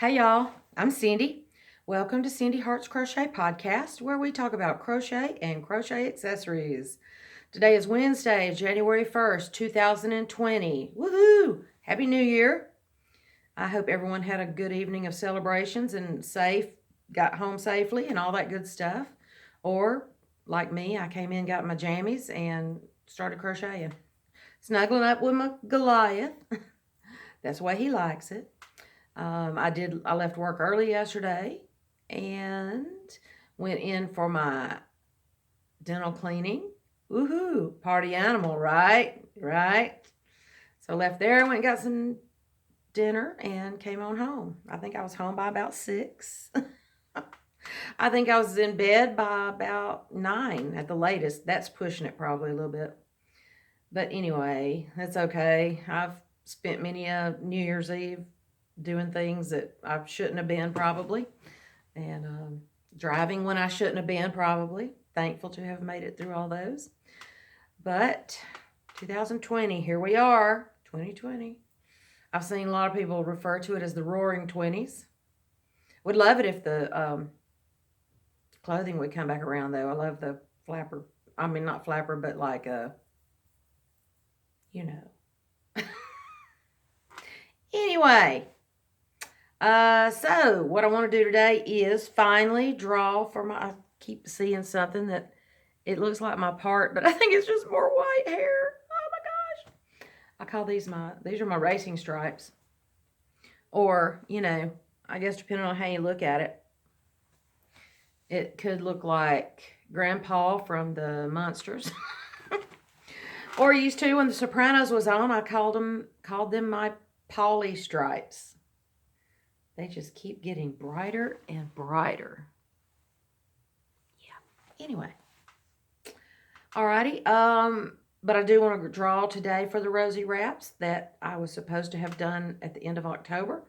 Hey y'all, I'm Cindy. Welcome to Cindy Hart's Crochet Podcast, where we talk about crochet and crochet accessories. Today is Wednesday, January 1st, 2020. Woohoo! Happy New Year! I hope everyone had a good evening of celebrations and got home safely and all that good stuff. Or, like me, I came in, got my jammies, and started crocheting. Snuggling up with my Goliath. That's the way he likes it. I left work early yesterday and went in for my dental cleaning. Woohoo! Party animal, right? Right. So left there, went and got some dinner and came on home. I think I was home by about 6. I think I was in bed by about 9 at the latest. That's pushing it probably a little bit. But anyway, that's okay. I've spent many a New Year's Eve doing things that I shouldn't have been probably, and driving when I shouldn't have been probably. Thankful to have made it through all those. But 2020, here we are, 2020. I've seen a lot of people refer to it as the Roaring 20s. Would love it if the clothing would come back around though. I love the flapper. I mean, not flapper, but like Anyway. So what I want to do today is finally draw for I keep seeing something that it looks like my part, but I think it's just more white hair. Oh my gosh. I call these are my racing stripes. Or, I guess depending on how you look at it, it could look like Grandpa from the Monsters. Or used to when The Sopranos was on, I called them my Polly stripes. They just keep getting brighter and brighter. Yeah. Anyway. Alrighty. But I do want to draw today for the Rosie wraps that I was supposed to have done at the end of October.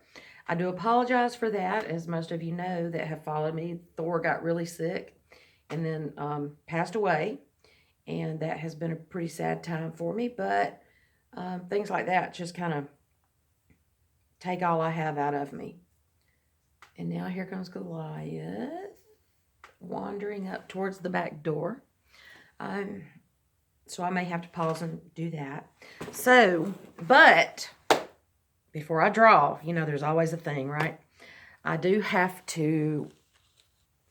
I do apologize for that. As most of you know that have followed me, Thor got really sick and then passed away. And that has been a pretty sad time for me. But things like that just kind of take all I have out of me. And now here comes Goliath wandering up towards the back door. So I may have to pause and do that. So, but before I draw, there's always a thing, right? I do have to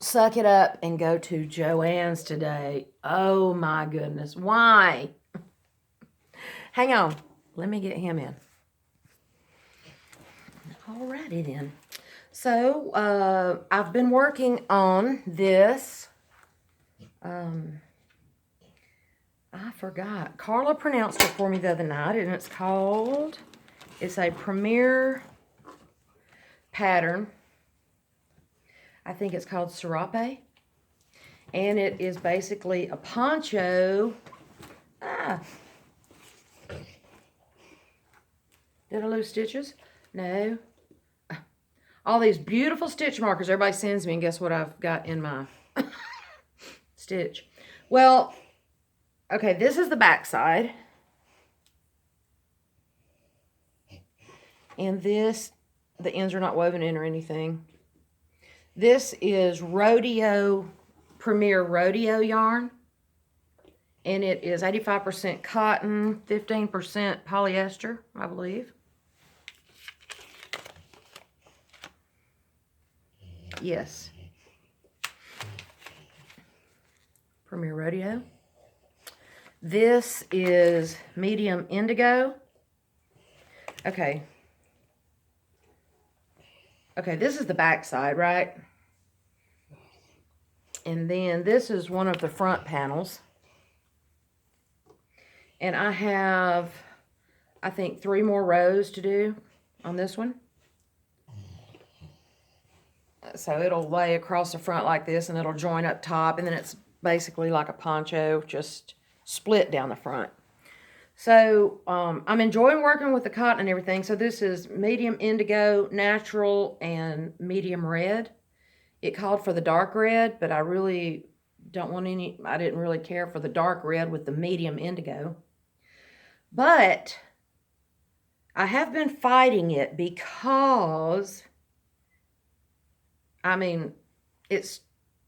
suck it up and go to Joann's today. Oh my goodness. Why? Hang on. Let me get him in. Alrighty then. So, I've been working on this. I forgot. Carla pronounced it for me the other night, and it's a Premier pattern. I think it's called Serape. And it is basically a poncho. Did I lose stitches? No. All these beautiful stitch markers everybody sends me, and guess what I've got in my stitch? Well, okay, this is the back side. And the ends are not woven in or anything. This is Premier Rodeo yarn. And it is 85% cotton, 15% polyester, I believe. Yes. Premier Rodeo. This is medium indigo. Okay, this is the back side, right? And then this is one of the front panels. And I have, I think, 3 more rows to do on this one. So it'll lay across the front like this, and it'll join up top, and then it's basically like a poncho, just split down the front. So I'm enjoying working with the cotton and everything. So this is medium indigo, natural, and medium red. It called for the dark red, but I really I didn't really care for the dark red with the medium indigo. But I have been fighting it because I mean, it's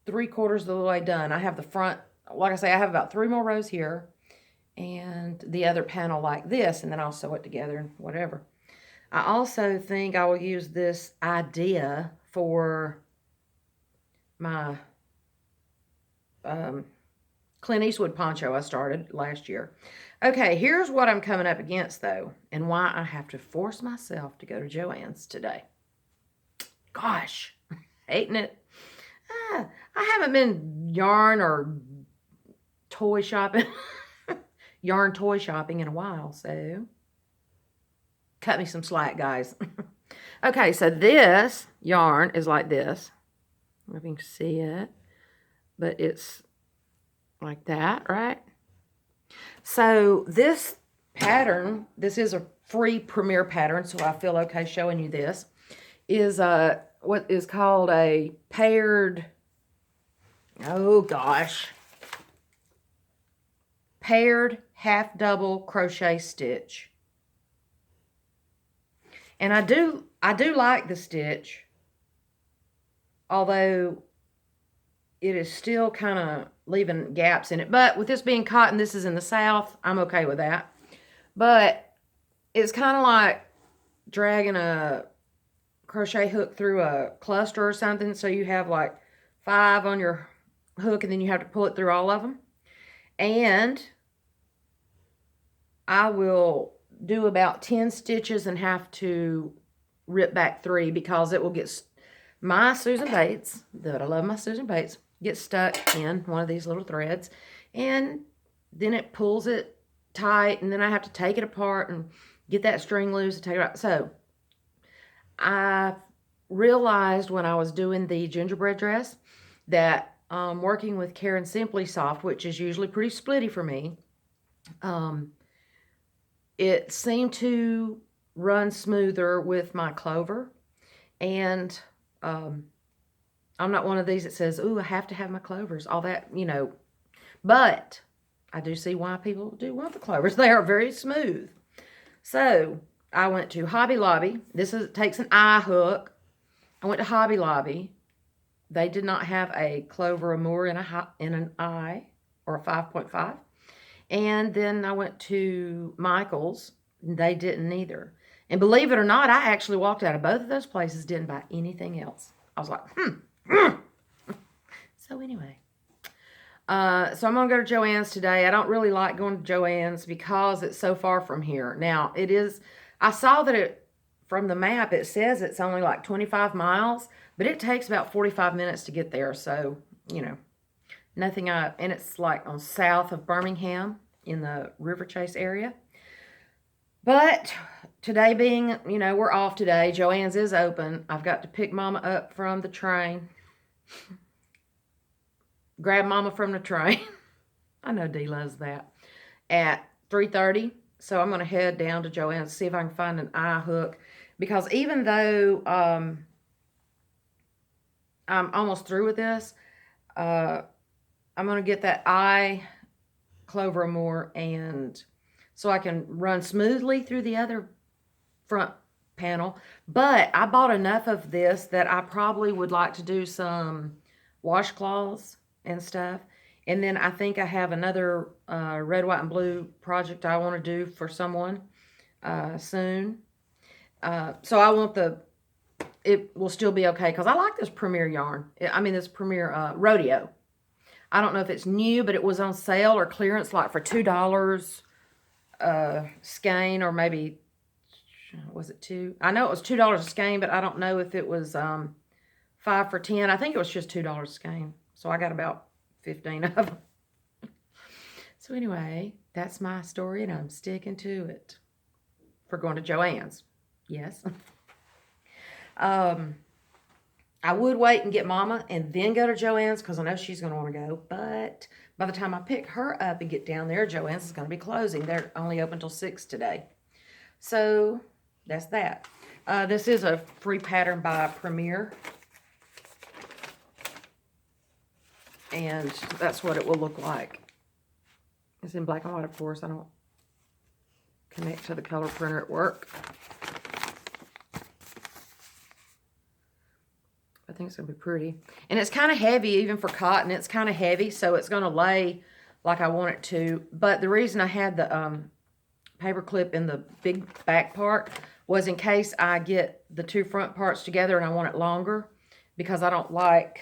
3/4 of the way done. I have the front, like I say, I have about 3 more rows here and the other panel like this, and then I'll sew it together and whatever. I also think I will use this idea for my Clint Eastwood poncho I started last year. Okay, here's what I'm coming up against, though, and why I have to force myself to go to Joann's today. Gosh, hating it. I haven't been yarn or toy shopping, yarn toy shopping in a while, so cut me some slack, guys. Okay, so this yarn is like this. I don't know if you can see it, but it's like that, right? So this pattern, this is a free Premier pattern, so I feel okay showing you this, is what is called a paired, oh gosh, paired half double crochet stitch. And I do like the stitch, although it is still kind of leaving gaps in it. But with this being cotton, this is in the South, I'm okay with that. But it's kind of like dragging a crochet hook through a cluster or something. So you have like 5 on your hook, and then you have to pull it through all of them. And I will do about 10 stitches and have to rip back 3 because it will get my Susan Bates, that I love my Susan Bates, get stuck in one of these little threads, and then it pulls it tight, and then I have to take it apart and get that string loose and take it out. So I realized when I was doing the gingerbread dress that working with Karen Simply Soft, which is usually pretty splitty for me, it seemed to run smoother with my clover. And I'm not one of these that says, ooh, I have to have my clovers, all that, you know. But I do see why people do want the clovers. They are very smooth. So I went to Hobby Lobby. This takes an eye hook. I went to Hobby Lobby. They did not have a clover amour in an eye, or a 5.5. And then I went to Michael's. They didn't either. And believe it or not, I actually walked out of both of those places, didn't buy anything else. I was like, So anyway, so I'm going to go to Joann's today. I don't really like going to Joann's because it's so far from here. Now, it is, I saw that from the map, it says it's only like 25 miles, but it takes about 45 minutes to get there. So, you know, nothing, and it's like on south of Birmingham in the River Chase area. But today being, you know, we're off today. Joann's is open. I've got to pick Mama up from the train. Grab Mama from the train. I know Dee loves that. At 3:30. So I'm going to head down to Joann's, see if I can find an eye hook. Because even though I'm almost through with this, I'm going to get that eye clover amour, and so I can run smoothly through the other front panel. But I bought enough of this that I probably would like to do some washcloths and stuff. And then I think I have another red, white, and blue project I want to do for someone soon. So I want it will still be okay because I like this Premier yarn. I mean, this Premier Rodeo. I don't know if it's new, but it was on sale or clearance like for $2 skein, or maybe, was it $2? I know it was $2 a skein, but I don't know if it was 5 for $10. I think it was just $2 a skein. So I got about 15 of them. So anyway, that's my story, and I'm sticking to it for going to Joann's. Yes. I would wait and get Mama and then go to Joann's because I know she's going to want to go. But by the time I pick her up and get down there, Joann's is going to be closing. They're only open till 6 today. So that's that. This is a free pattern by Premier. And that's what it will look like. It's in black and white, of course. I don't connect to the color printer at work. I think it's going to be pretty. And it's kind of heavy, even for cotton. It's kind of heavy, so it's going to lay like I want it to. But the reason I had the paper clip in the big back part was in case I get the two front parts together and I want it longer, because I don't like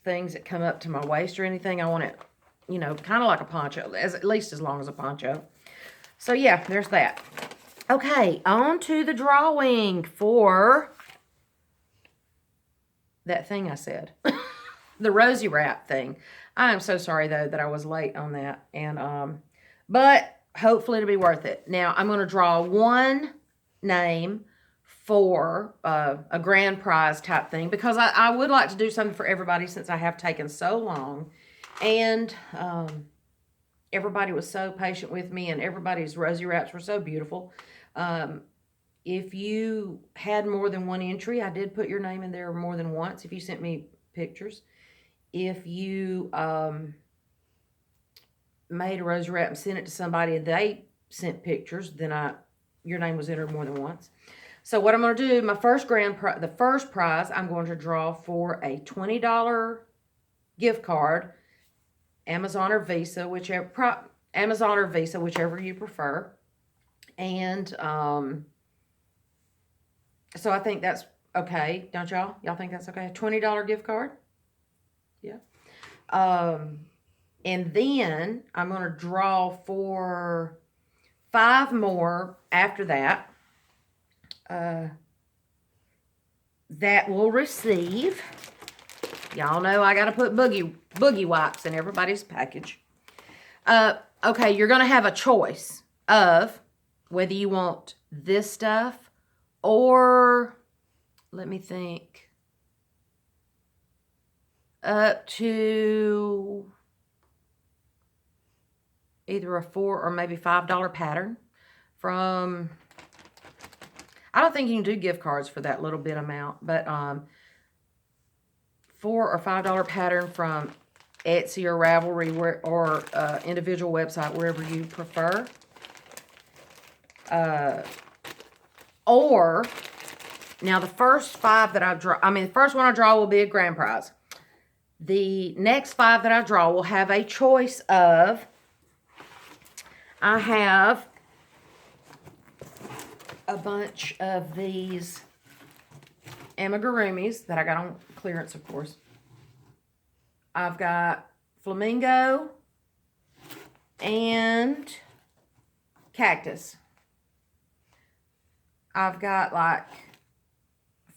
things that come up to my waist or anything. I want it, you know, kind of like a poncho, at least as long as a poncho. So yeah, there's that. Okay, on to the drawing for that thing I said. The Rosie wrap thing. I am so sorry though that I was late on that. And but hopefully it'll be worth it. Now I'm going to draw one name for a grand prize type thing, because I would like to do something for everybody since I have taken so long. And everybody was so patient with me, and everybody's Rosie wraps were so beautiful. If you had more than one entry, I did put your name in there more than once if you sent me pictures. If you made a Rosie wrap and sent it to somebody and they sent pictures, then your name was entered more than once. So what I'm going to do, the first prize, I'm going to draw for a $20 gift card, Amazon or Visa, whichever you prefer. And so I think that's okay, don't y'all? Y'all think that's okay? A $20 gift card? Yeah. And then I'm going to draw for 5 more after that. That will receive, y'all know I got to put boogie wipes in everybody's package. Okay, you're going to have a choice of whether you want this stuff or, let me think, up to either a $4 or maybe $5 pattern from, I don't think you can do gift cards for that little bit amount, but $4 or $5 pattern from Etsy or Ravelry or individual website, wherever you prefer. Or, now the first 5 that I draw, the first one I draw will be a grand prize. The next 5 that I draw will have a choice of, I have a bunch of these amigurumis that I got on clearance, of course. I've got flamingo and cactus. I've got like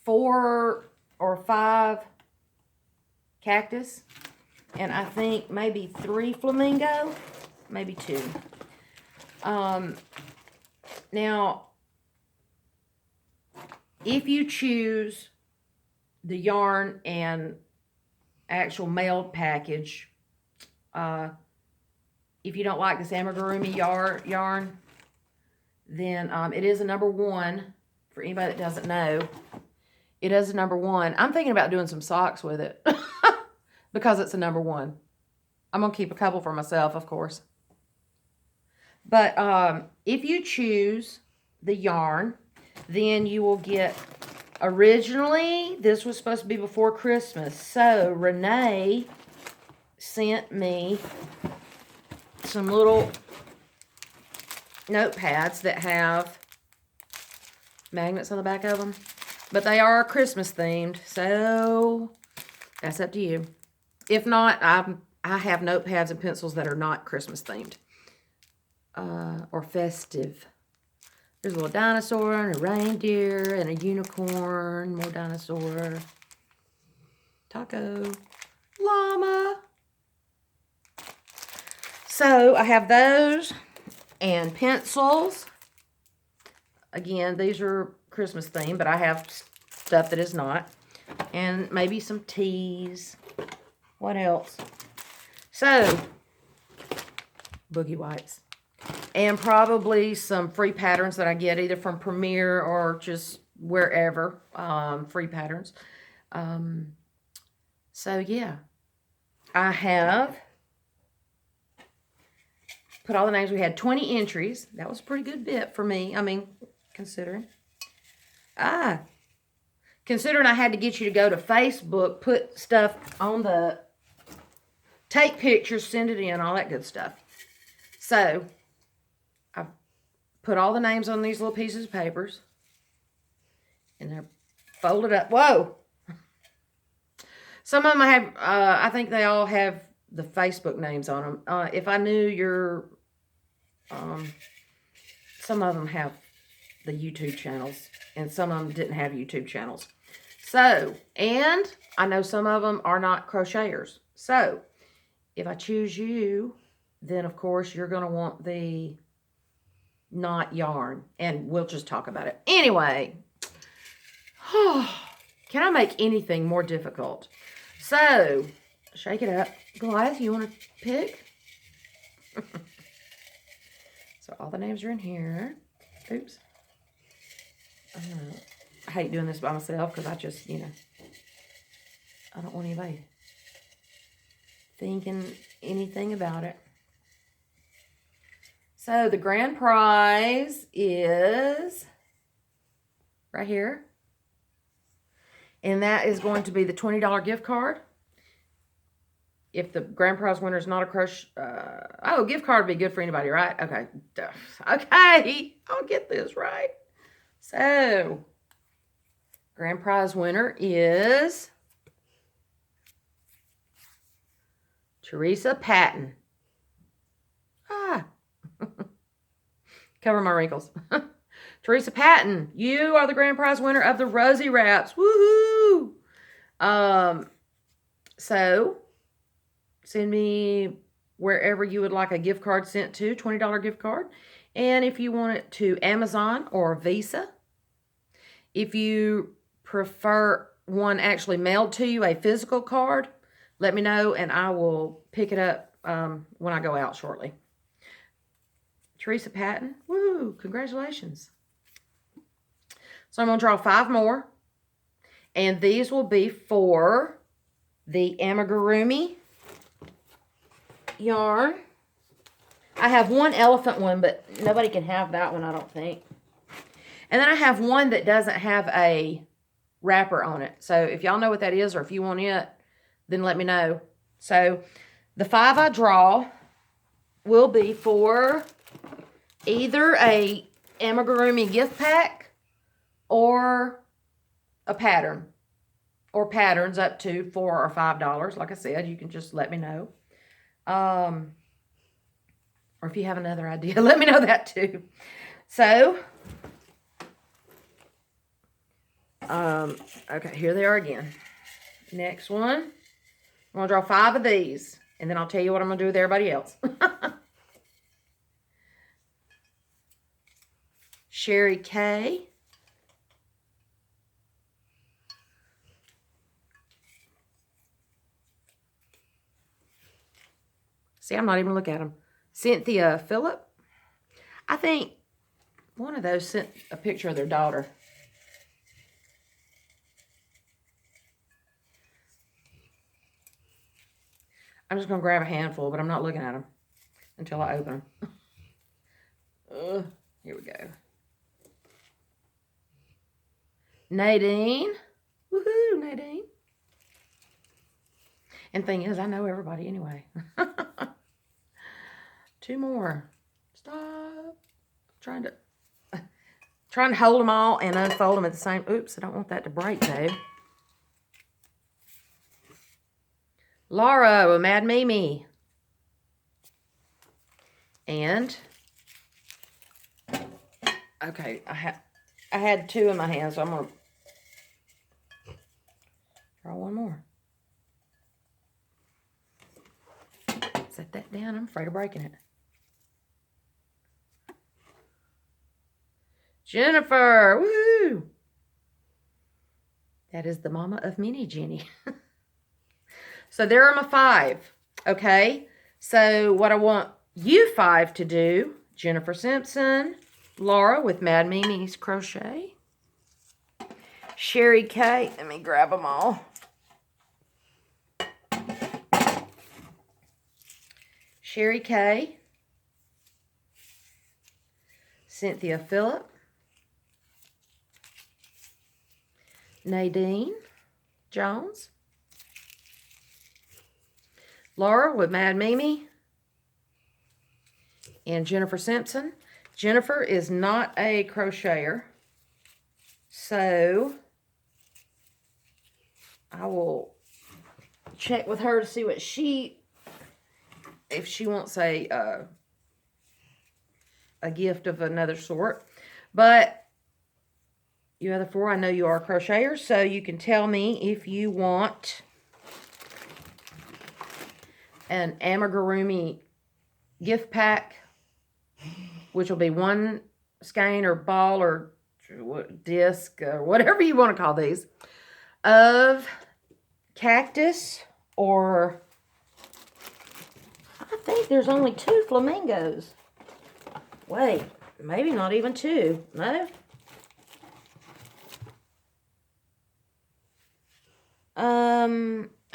4 or 5 cactus, and I think maybe 3 flamingo, maybe 2. Now, if you choose the yarn and actual mailed package, if you don't like this amigurumi yarn, then it is a number 1. For anybody that doesn't know, it is a number 1. I'm thinking about doing some socks with it because it's a number 1. I'm going to keep a couple for myself, of course. But if you choose the yarn, then you will get, originally, this was supposed to be before Christmas. So, Renee sent me some little notepads that have magnets on the back of them. But they are Christmas themed, so that's up to you. If not, I have notepads and pencils that are not Christmas themed. Or festive. There's a little dinosaur and a reindeer and a unicorn, more dinosaur, taco, llama. So I have those and pencils. Again, these are Christmas themed, but I have stuff that is not. And maybe some teas. What else? So, boogie wipes. And probably some free patterns that I get either from Premier or just wherever. Free patterns. So, yeah. I have put all the names. We had 20 entries. That was a pretty good bit for me. Considering. considering I had to get you to go to Facebook, put stuff on the, take pictures, send it in, all that good stuff. So, I've put all the names on these little pieces of papers. And they're folded up. Whoa! Some of them I have, I think they all have the Facebook names on them. If I knew your, some of them have the YouTube channels. And some of them didn't have YouTube channels. So, and I know some of them are not crocheters. So, if I choose you, then of course you're going to want the knot yarn. And we'll just talk about it. Anyway, can I make anything more difficult? So, shake it up. Goliath, you want to pick? So, all the names are in here. Oops. I hate doing this by myself because I just, you know, I don't want anybody thinking anything about it. So, the grand prize is right here. And that is going to be the $20 gift card. If the grand prize winner is not a crochet... oh, gift card would be good for anybody, right? Okay. Okay. I'll get this right. So, grand prize winner is Teresa Patton. Ah. Cover my wrinkles. Teresa Patton, you are the grand prize winner of the Rosie wraps. Woohoo! So, send me wherever you would like a gift card sent to, $20 gift card. And if you want it to Amazon or Visa, if you prefer one actually mailed to you, a physical card, let me know and I will pick it up when I go out shortly. Teresa Patton, woo, congratulations. So I'm going to draw 5 more. And these will be for the amigurumi yarn. I have one elephant one, but nobody can have that one, I don't think. And then I have one that doesn't have a wrapper on it. So if y'all know what that is or if you want it, then let me know. So the 5 I draw will be for either a amigurumi gift pack or a pattern. Or patterns up to $4 or $5. Like I said, you can just let me know. Or if you have another idea, let me know that too. So, okay, here they are again. Next one. I'm going to draw 5 of these. And then I'll tell you what I'm going to do with everybody else. Sherry K. See, I'm not even looking at them. Cynthia Phillip. I think one of those sent a picture of their daughter. I'm just going to grab a handful, but I'm not looking at them until I open them. Here we go. Nadine. Woohoo, Nadine. And thing is, I know everybody anyway. 2 more. Stop. Trying to hold them all and unfold them at the same. Oops, I don't want that to break though. Laura, Mad Mimi. And okay, I had 2 in my hand, so I'm gonna draw 1 more. Set that down. I'm afraid of breaking it. Jennifer. Woo! That is the mama of Mini Jenny. So there are my 5. Okay. So what I want you 5 to do, Jennifer Simpson, Laura with Mad Mimi's Crochet, Sherry K. Let me grab them all. Sherry K. Cynthia Phillip. Nadine Jones. Laura with Mad Mimi. And Jennifer Simpson. Jennifer is not a crocheter, so I will check with her to see what if she wants a gift of another sort. But you other four, I know you are crocheters, so you can tell me if you want an amigurumi gift pack, which will be one skein or ball or disc or whatever you want to call these, of cactus, or I think there's only 2 flamingos. Wait, maybe not even 2. No?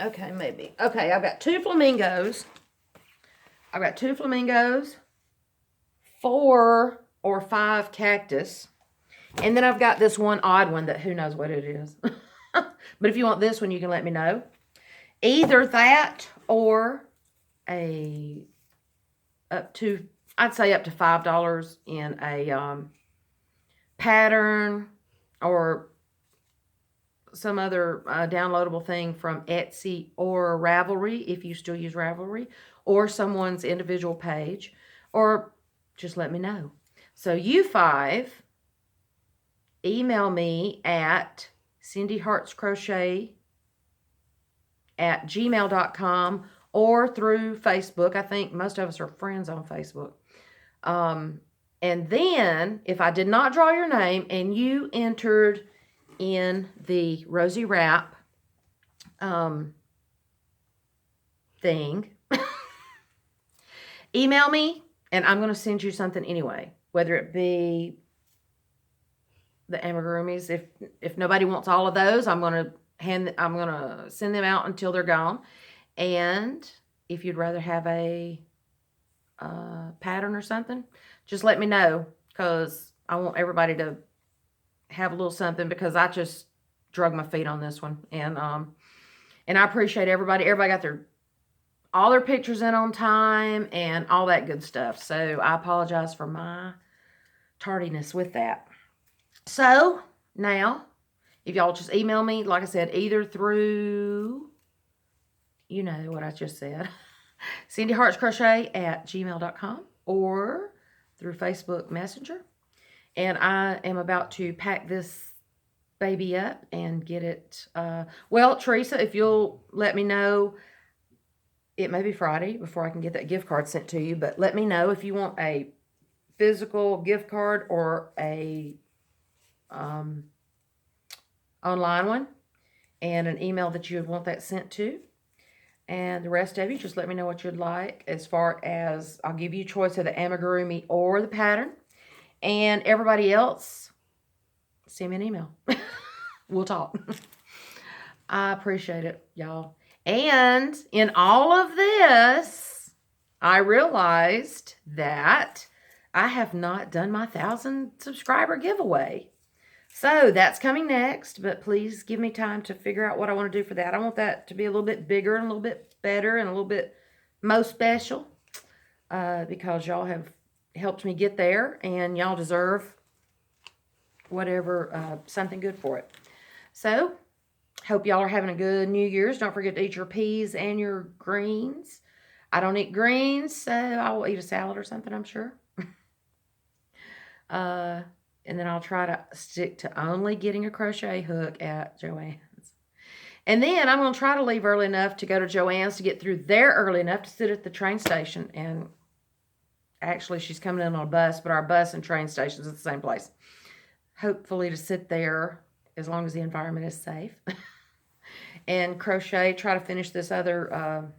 Okay, maybe. Okay, I've got 2 flamingos. 4 or 5 cactus. And then I've got this one odd one that who knows what it is. But if you want this one, you can let me know. Either that or I'd say up to $5 in a pattern or some other downloadable thing from Etsy or Ravelry, if you still use Ravelry, or someone's individual page, or just let me know. So you 5, email me at cindyheartscrochet@gmail.com or through Facebook. I think most of us are friends on Facebook. And then, if I did not draw your name and you entered in the Rosie Wrap thing, email me and I'm going to send you something anyway, whether it be the amigurumis. If nobody wants all of those, I'm going to send them out until they're gone. And if you'd rather have a pattern or something, just let me know, because I want everybody to have a little something, because I just drug my feet on this one. And I appreciate everybody. Everybody got all their pictures in on time and all that good stuff. So I apologize for my tardiness with that. So now, if y'all just email me, like I said, either through, you know what I just said, cindyheartscrochet@gmail.com, or through Facebook Messenger. And I am about to pack this baby up and get it. Well, Teresa, if you'll let me know, it may be Friday before I can get that gift card sent to you, but let me know if you want a physical gift card or a online one, and an email that you would want that sent to. And the rest of you, just let me know what you'd like. As far as, I'll give you a choice of the amigurumi or the pattern. And everybody else, send me an email. We'll talk. I appreciate it, y'all. And in all of this, I realized that I have not done my 1,000 subscriber giveaway. So that's coming next, but please give me time to figure out what I want to do for that. I want that to be a little bit bigger and a little bit better and a little bit more special, because y'all have helped me get there, and y'all deserve whatever, something good for it. So hope y'all are having a good New Year's. Don't forget to eat your peas and your greens. I don't eat greens, so I will eat a salad or something, I'm sure. And then I'll try to stick to only getting a crochet hook at Joann's. And then I'm going to try to leave early enough to go to Joann's to get through there early enough to sit at the train station. And actually, she's coming in on a bus, but our bus and train station's at the same place. Hopefully to sit there as long as the environment is safe. And crochet, try to finish this other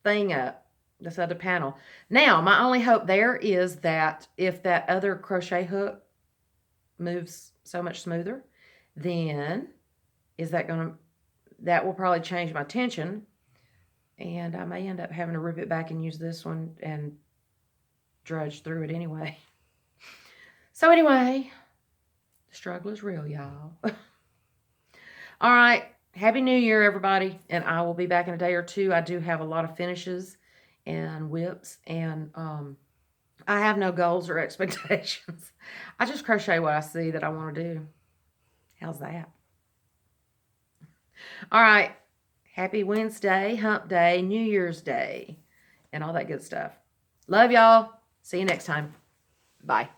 thing up, this other panel. Now, my only hope there is that if that other crochet hook moves so much smoother, then that will probably change my tension, and I may end up having to rip it back and use this one and drudge through it anyway. So anyway, the struggle is real, y'all. All right. Happy New Year, everybody. And I will be back in a day or two. I do have a lot of finishes and whips, and I have no goals or expectations. I just crochet what I see that I want to do. How's that? All right. Happy Wednesday, Hump Day, New Year's Day, and all that good stuff. Love y'all. See you next time. Bye.